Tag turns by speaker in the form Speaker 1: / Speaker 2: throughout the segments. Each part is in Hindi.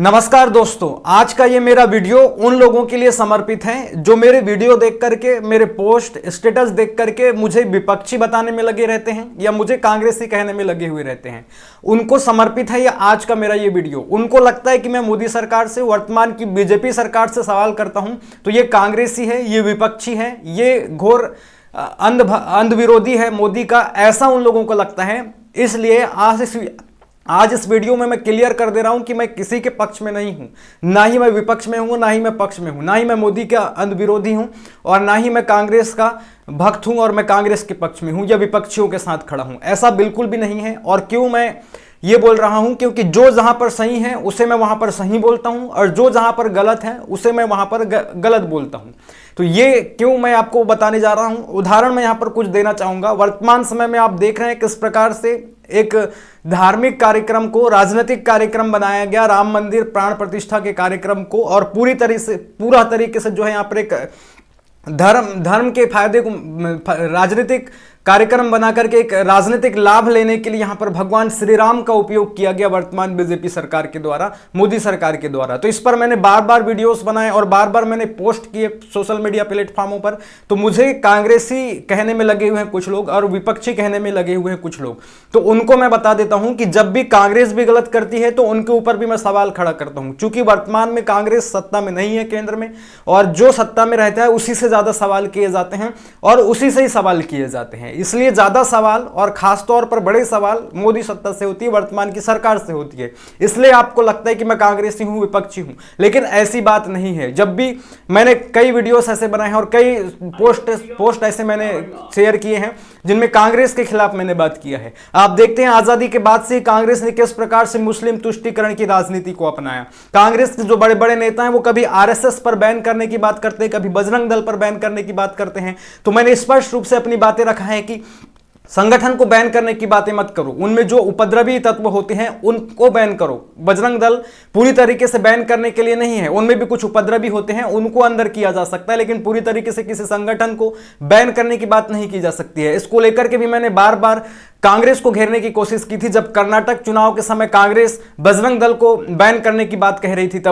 Speaker 1: नमस्कार दोस्तों, आज का ये मेरा वीडियो उन लोगों के लिए समर्पित है जो मेरे वीडियो देख करके, मेरे पोस्ट स्टेटस देख करके मुझे विपक्षी बताने में लगे रहते हैं या मुझे कांग्रेसी कहने में लगे हुए रहते हैं। उनको समर्पित है ये आज का मेरा ये वीडियो। उनको लगता है कि मैं मोदी सरकार से, वर्तमान की बीजेपी सरकार से सवाल करता हूं तो ये कांग्रेसी है, ये विपक्षी है, ये घोर अंध विरोधी है मोदी का, ऐसा उन लोगों को लगता है। इसलिए आज इस वीडियो में मैं क्लियर कर दे रहा हूं कि मैं किसी के पक्ष में नहीं हूं, ना ही मैं विपक्ष में हूं, ना ही मैं पक्ष में हूं, ना ही मैं मोदी का अंध विरोधी हूं और ना ही मैं कांग्रेस का भक्त हूं और मैं कांग्रेस के पक्ष में हूं या विपक्षियों के साथ खड़ा हूं। ऐसा बिल्कुल भी नहीं है। और क्यों मैं ये बोल रहा हूं? क्योंकि जो जहां पर सही है उसे मैं वहां पर सही बोलता हूं और जो जहां पर गलत है उसे मैं वहां पर गलत बोलता हूं। तो ये क्यों मैं आपको बताने जा रहा हूं, उदाहरण मैं यहां पर कुछ देना चाहूंगा। वर्तमान समय में आप देख रहे हैं किस प्रकार से एक धार्मिक कार्यक्रम को राजनीतिक कार्यक्रम बनाया गया, राम मंदिर प्राण प्रतिष्ठा के कार्यक्रम को, और पूरा तरीके से जो है यहाँ पर एक धर्म के फायदे को राजनीतिक कार्यक्रम बना करके एक राजनीतिक लाभ लेने के लिए यहां पर भगवान श्री राम का उपयोग किया गया वर्तमान बीजेपी सरकार के द्वारा, मोदी सरकार के द्वारा। तो इस पर मैंने बार बार वीडियोस बनाए और बार बार मैंने पोस्ट किए सोशल मीडिया प्लेटफॉर्मों पर। तो मुझे कांग्रेसी कहने में लगे हुए हैं कुछ लोग और विपक्षी कहने में लगे हुए हैं कुछ लोग। तो उनको मैं बता देता हूं कि जब भी कांग्रेस भी गलत करती है तो उनके ऊपर भी मैं सवाल खड़ा करता हूं, क्योंकि वर्तमान में कांग्रेस सत्ता में नहीं है केंद्र में, और जो सत्ता में रहता है उसी से ज्यादा सवाल किए जाते हैं और उसी से ही सवाल किए जाते हैं। इसलिए ज्यादा सवाल और खास तौर पर बड़े सवाल मोदी सत्ता से होती है, वर्तमान की सरकार से होती है। इसलिए आपको लगता है कि मैं कांग्रेसी हूं, विपक्षी हूं, लेकिन ऐसी बात नहीं है। जब भी मैंने कई वीडियोस ऐसे बनाए हैं और कई पोस्ट ऐसे मैंने शेयर किए हैं जिनमें कांग्रेस के खिलाफ मैंने बात किया है। आप देखते हैं आजादी के बाद से कांग्रेस ने किस प्रकार से मुस्लिम तुष्टीकरण की राजनीति को अपनाया। कांग्रेस के जो बड़े बड़े नेता हैं वो कभी आरएसएस पर बैन करने की बात करते हैं, कभी बजरंग दल पर बैन करने की बात करते हैं। तो मैंने स्पष्ट रूप से अपनी बातें रखा है कि संगठन को बैन करने की बातें मत करो, उनमें जो उपद्रवी तत्व होते हैं उनको बैन करो। बजरंग दल पूरी तरीके से बैन करने के लिए नहीं है, उनमें भी कुछ उपद्रवी होते हैं, उनको अंदर किया जा सकता है, लेकिन पूरी तरीके से किसी संगठन को बैन करने की बात नहीं की जा सकती है। इसको लेकर के भी मैंने बार बार कांग्रेस को घेरने की कोशिश की थी। जब कर्नाटक चुनाव के समय कांग्रेस बजरंग दल को बैन करने की बात कह रही थी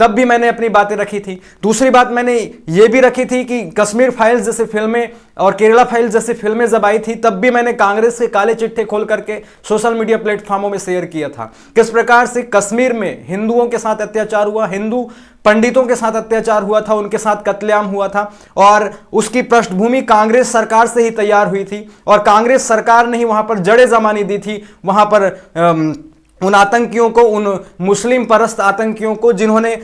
Speaker 1: तब भी मैंने अपनी बातें रखी थी। दूसरी बात मैंने ये भी रखी थी कि कश्मीर फाइल्स जैसे फिल्में और केरला फाइल्स जैसी फिल्में जब आई थी तब भी मैंने कांग्रेस के काले चिट्ठे खोल करके सोशल मीडिया प्लेटफॉर्मों में शेयर किया था किस प्रकार से कश्मीर में हिंदुओं के साथ अत्याचार हुआ, हिंदू पंडितों के साथ अत्याचार हुआ था, उनके साथ कत्लेआम हुआ था, और उसकी पृष्ठभूमि कांग्रेस सरकार से ही तैयार हुई थी और कांग्रेस सरकार ने ही वहां पर जड़े जमानी दी थी वहां पर उन आतंकियों को, उन मुस्लिम परस्त आतंकियों को जिन्होंने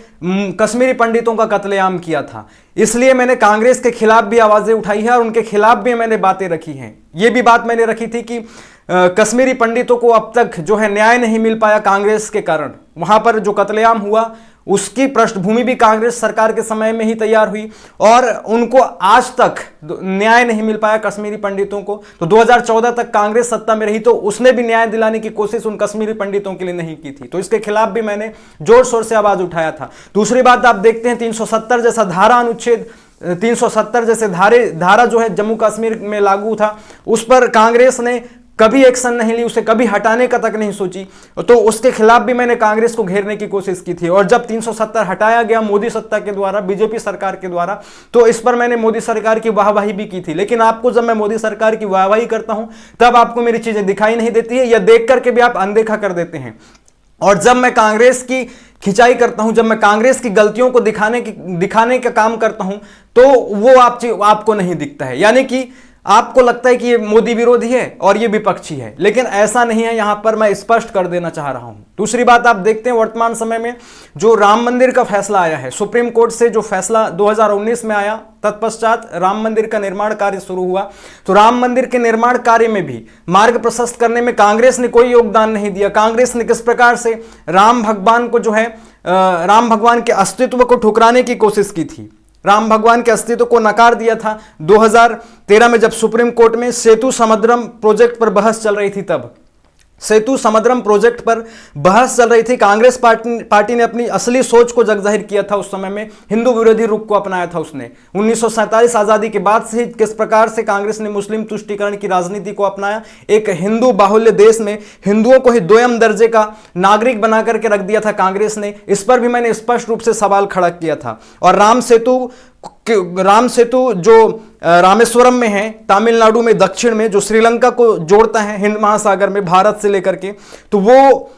Speaker 1: कश्मीरी पंडितों का कत्लेआम किया था। इसलिए मैंने कांग्रेस के खिलाफ भी आवाजें उठाई है और उनके खिलाफ भी मैंने बातें रखी हैं। ये भी बात मैंने रखी थी कि कश्मीरी पंडितों को अब तक जो है न्याय नहीं मिल पाया कांग्रेस के कारण। वहां पर जो कत्लेआम हुआ उसकी पृष्ठभूमि भी कांग्रेस सरकार के समय में ही तैयार हुई और उनको आज तक न्याय नहीं मिल पाया कश्मीरी पंडितों को। तो 2014 तक कांग्रेस सत्ता में रही तो उसने भी न्याय दिलाने की कोशिश उन कश्मीरी पंडितों के लिए नहीं की थी। तो इसके खिलाफ भी मैंने जोर शोर से आवाज उठाया था। दूसरी बात, आप देखते हैं 370 जैसा धारा, अनुच्छेद 370 जैसे धारा जो है जम्मू कश्मीर में लागू था, उस पर कांग्रेस ने कभी एक्शन नहीं ली, उसे कभी हटाने का तक नहीं सोची। तो उसके खिलाफ भी मैंने कांग्रेस को घेरने की कोशिश की थी। और जब 370 हटाया गया मोदी सत्ता के द्वारा, बीजेपी सरकार के द्वारा, तो इस पर मैंने मोदी सरकार की वाहवाही भी की थी। लेकिन आपको जब मैं मोदी सरकार की वाहवाही करता हूं तब आपको मेरी चीजें दिखाई नहीं देती है या देख करके भी आप अनदेखा कर देते हैं। और जब मैं कांग्रेस की खिंचाई करता हूं, जब मैं कांग्रेस की गलतियों को दिखाने का काम करता हूं तो वो आपको नहीं दिखता है। यानी कि आपको लगता है कि ये मोदी विरोधी है और ये विपक्षी है, लेकिन ऐसा नहीं है। यहां पर मैं स्पष्ट कर देना चाह रहा हूं। दूसरी बात, आप देखते हैं वर्तमान समय में जो राम मंदिर का फैसला आया है, सुप्रीम कोर्ट से जो फैसला 2019 में आया, तत्पश्चात राम मंदिर का निर्माण कार्य शुरू हुआ। तो राम मंदिर के निर्माण कार्य में भी मार्ग प्रशस्त करने में कांग्रेस ने कोई योगदान नहीं दिया। कांग्रेस ने किस प्रकार से राम भगवान को जो है राम भगवान के अस्तित्व को ठुकराने की कोशिश की थी, राम भगवान के अस्तित्व को नकार दिया था। 2013 में जब सुप्रीम कोर्ट में सेतु समुद्रम प्रोजेक्ट पर बहस चल रही थी सेतु समद्रम प्रोजेक्ट पर बहस चल रही थी। कांग्रेस पार्टी ने अपनी असली सोच को जग जाहिर किया था। उस समय में हिंदू विरोधी रुख को अपनाया था उसने। 1947 आजादी के बाद से किस प्रकार से कांग्रेस ने मुस्लिम तुष्टीकरण की राजनीति को अपनाया, एक हिंदू बाहुल्य देश में हिंदुओं को ही दोयम दर्जे का नागरिक बना करके रख दिया था कांग्रेस ने। इस पर भी मैंने स्पष्ट रूप से सवाल खड़ा किया था। और राम सेतु जो रामेश्वरम में है, तमिलनाडु में दक्षिण में, जो श्रीलंका को जोड़ता है हिंद महासागर में भारत से लेकर के, तो वो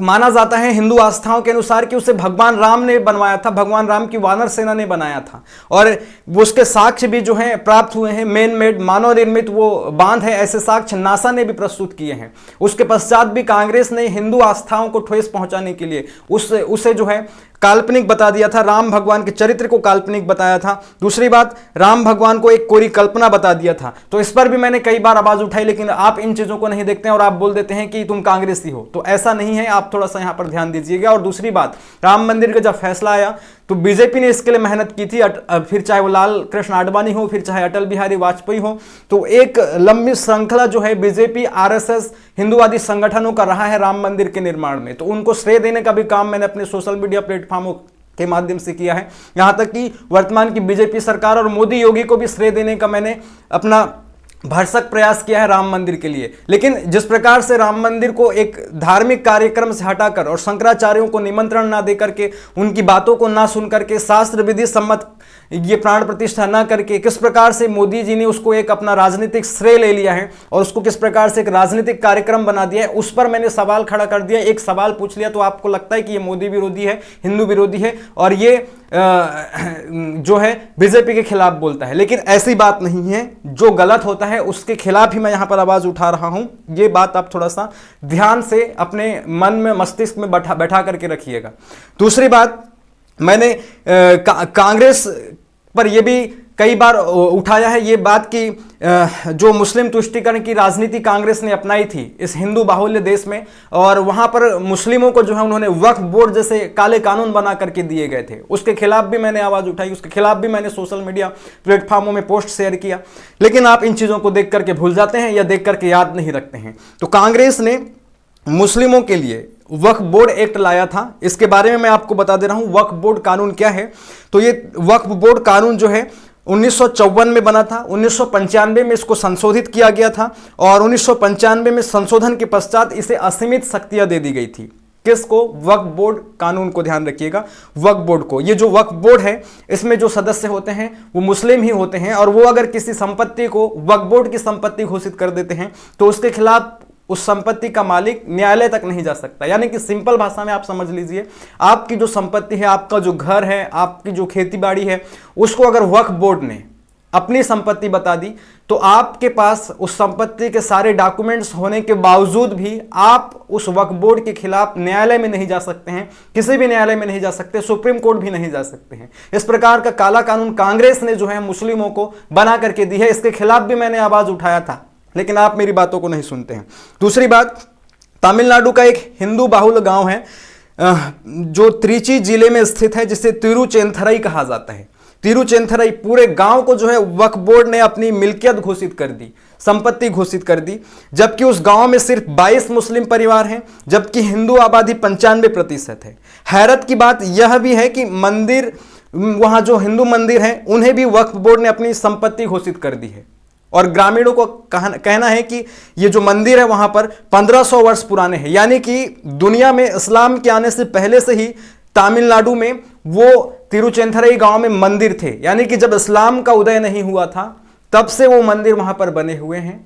Speaker 1: माना जाता है हिंदू आस्थाओं के अनुसार कि उसे भगवान राम ने बनवाया था, भगवान राम की वानर सेना ने बनाया था। और उसके साक्ष्य भी जो हैं प्राप्त हुए हैं, मैन मेड मानव निर्मित वो बांध है, ऐसे साक्ष्य नासा ने भी प्रस्तुत किए हैं। उसके पश्चात भी कांग्रेस ने हिंदू आस्थाओं को ठेस पहुंचाने के लिए उसे जो है काल्पनिक बता दिया था, राम भगवान के चरित्र को काल्पनिक बताया था। दूसरी बात, राम भगवान को एक कोरी कल्पना बता दिया था। तो इस पर भी मैंने कई बार आवाज उठाई, लेकिन आप इन चीजों को नहीं देखते हैं और आप बोल देते हैं कि तुम कांग्रेसी हो। तो ऐसा नहीं है, आप थोड़ा सा यहां पर ध्यान दीजिएगा। और दूसरी बात, राम मंदिर का जब फैसला आया तो बीजेपी ने इसके लिए मेहनत की थी, फिर चाहे वो लाल कृष्ण आडवाणी हो, फिर चाहे अटल बिहारी वाजपेयी हो, तो एक लंबी श्रृंखला जो है बीजेपी, आरएसएस, हिंदुवादी संगठनों का रहा है राम मंदिर के निर्माण में। तो उनको श्रेय देने का भी काम मैंने अपने सोशल मीडिया प्लेटफॉर्मों के माध्यम से किया है। यहां तक कि वर्तमान की बीजेपी सरकार और मोदी योगी को भी श्रेय देने का मैंने अपना भरसक प्रयास किया है राम मंदिर के लिए। लेकिन जिस प्रकार से राम मंदिर को एक धार्मिक कार्यक्रम से हटाकर और शंकराचार्यों को निमंत्रण ना देकर के, उनकी बातों को ना सुन करके, शास्त्र विधि सम्मत ये प्राण प्रतिष्ठा ना करके, किस प्रकार से मोदी जी ने उसको एक अपना राजनीतिक श्रेय ले लिया है और उसको किस प्रकार से एक राजनीतिक कार्यक्रम बना दिया है, उस पर मैंने सवाल खड़ा कर दिया। एक सवाल पूछ लिया तो आपको लगता है कि ये मोदी विरोधी है, हिंदू विरोधी है और ये जो है बीजेपी के खिलाफ बोलता है। लेकिन ऐसी बात नहीं है। जो गलत होता है उसके खिलाफ ही मैं यहां पर आवाज उठा रहा हूं। ये बात आप थोड़ा सा ध्यान से अपने मन में, मस्तिष्क में बैठा करके रखिएगा। दूसरी बात, मैंने कांग्रेस पर यह भी कई बार उठाया है ये बात कि जो मुस्लिम तुष्टीकरण की राजनीति कांग्रेस ने अपनाई थी इस हिंदू बाहुल्य देश में, और वहां पर मुस्लिमों को जो है उन्होंने वक्फ बोर्ड जैसे काले कानून बना करके दिए गए थे, उसके खिलाफ भी मैंने आवाज उठाई, उसके खिलाफ भी मैंने सोशल मीडिया प्लेटफॉर्मों में पोस्ट शेयर किया। लेकिन आप इन चीजों को देख करके भूल जाते हैं या देख करके याद नहीं रखते हैं। तो कांग्रेस ने मुस्लिमों के लिए वक्फ बोर्ड एक्ट लाया था। इसके बारे में मैं आपको बता दे रहा हूं वक्फ बोर्ड कानून क्या है। तो ये वक्फ बोर्ड कानून जो है 1954 में बना था, 1995 में इसको संशोधित किया गया था और 1995 में संशोधन के पश्चात इसे असीमित शक्तियां दे दी गई थी। किसको? वक्फ बोर्ड कानून को ध्यान रखिएगा, वक्फ बोर्ड को। ये जो वक्फ बोर्ड है इसमें जो सदस्य होते हैं वो मुस्लिम ही होते हैं और वो अगर किसी संपत्ति को वक्फ बोर्ड की संपत्ति घोषित कर देते हैं तो उसके खिलाफ उस संपत्ति का मालिक न्यायालय तक नहीं जा सकता। यानी कि सिंपल भाषा में आप समझ लीजिए, आपकी जो संपत्ति है, आपका जो घर है, आपकी जो खेती बाड़ी है, उसको अगर वक्फ बोर्ड ने अपनी संपत्ति बता दी तो आपके पास उस संपत्ति के सारे डॉक्यूमेंट्स होने के बावजूद भी आप उस वक्फ बोर्ड के खिलाफ न्यायालय में नहीं जा सकते हैं, किसी भी न्यायालय में नहीं जा सकते, सुप्रीम कोर्ट भी नहीं जा सकते हैं। इस प्रकार का काला कानून कांग्रेस ने जो है मुस्लिमों को बना करके दी है। इसके खिलाफ भी मैंने आवाज उठाया था, लेकिन आप मेरी बातों को नहीं सुनते हैं। दूसरी बात, तमिलनाडु का एक हिंदू बाहुल्य गांव है जो त्रिची जिले में स्थित है, जिसे तिरुचेंथरई कहा जाता है। तिरुचेंथरई पूरे गांव को जो है वक्फ बोर्ड ने अपनी मिल्कियत घोषित कर दी, संपत्ति घोषित कर दी, जबकि उस गांव में सिर्फ 22 मुस्लिम परिवार हैं, जबकि हिंदू आबादी 95% है। हैरत की बात यह भी है कि मंदिर, वहां जो हिंदू मंदिर है उन्हें भी वक्फ बोर्ड ने अपनी संपत्ति घोषित कर दी है। और ग्रामीणों को कहना है कि ये जो मंदिर है वहां पर 1500 वर्ष पुराने हैं। यानी कि दुनिया में इस्लाम के आने से पहले से ही तमिलनाडु में वो तिरुचेंथरई गांव में मंदिर थे। यानी कि जब इस्लाम का उदय नहीं हुआ था तब से वो मंदिर वहां पर बने हुए हैं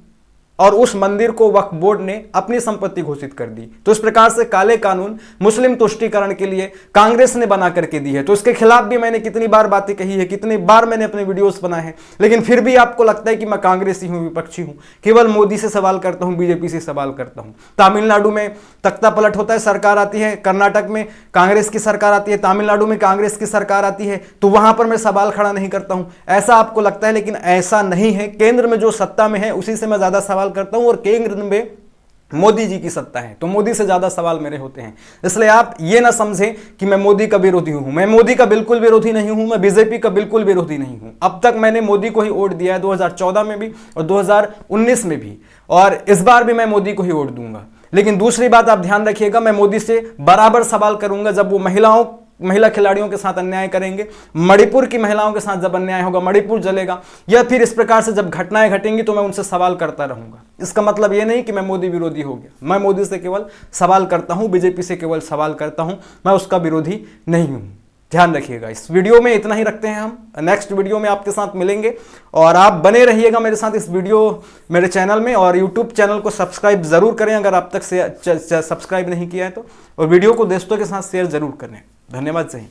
Speaker 1: और उस मंदिर को वक्फ बोर्ड ने अपनी संपत्ति घोषित कर दी। तो इस प्रकार से काले कानून मुस्लिम तुष्टीकरण के लिए कांग्रेस ने बना करके दी है। तो इसके खिलाफ भी मैंने कितनी बार बातें कही है, कितनी बार मैंने अपने वीडियोस बनाए हैं, लेकिन फिर भी आपको लगता है कि मैं कांग्रेसी हूं, विपक्षी हूं, केवल मोदी से सवाल करता हूं, बीजेपी से सवाल करता हूं। तमिलनाडु में तख्ता पलट होता है, सरकार आती है, कर्नाटक में कांग्रेस की सरकार आती है, तमिलनाडु में कांग्रेस की सरकार आती है, तो वहां पर मैं सवाल खड़ा नहीं करता हूं। ऐसा आपको लगता है, लेकिन ऐसा नहीं है। केंद्र में जो सत्ता में है उसी से मैं ज्यादा सवाल करता हूं और केंद्र में मोदी जी की सत्ता है, तो मोदी से ज्यादा सवाल मेरे होते हैं। इसलिए आप ये ना समझें कि मैं मोदी का विरोधी हूं। मैं मोदी का बिल्कुल विरोधी नहीं हूं, मैं बीजेपी का बिल्कुल विरोधी नहीं हूं। अब तक मैंने मोदी को ही वोट दिया है, 2014 में भी और 2019 में भी, और इस बार भी मैं मोदी को ही वोट दूंगा। लेकिन दूसरी बात आप ध्यान रखिएगा, मैं मोदी से बराबर सवाल करूंगा जब वो महिला खिलाड़ियों के साथ अन्याय करेंगे, मणिपुर की महिलाओं के साथ जब अन्याय होगा, मणिपुर जलेगा, या फिर इस प्रकार से जब घटनाएं घटेंगी तो मैं उनसे सवाल करता रहूंगा। इसका मतलब यह नहीं कि मैं मोदी विरोधी हो गया। मैं मोदी से केवल सवाल करता हूं, बीजेपी से केवल सवाल करता हूं, मैं उसका विरोधी नहीं हूं। ध्यान रखिएगा। इस वीडियो में इतना ही रखते हैं, हम नेक्स्ट वीडियो में आपके साथ मिलेंगे, और आप बने रहिएगा मेरे साथ इस वीडियो मेरे चैनल में, और यूट्यूब चैनल को सब्सक्राइब जरूर करें अगर आप तक से सब्सक्राइब नहीं किया है तो, और वीडियो को दोस्तों के साथ शेयर जरूर करें। धन्यवाद। जय हिंद।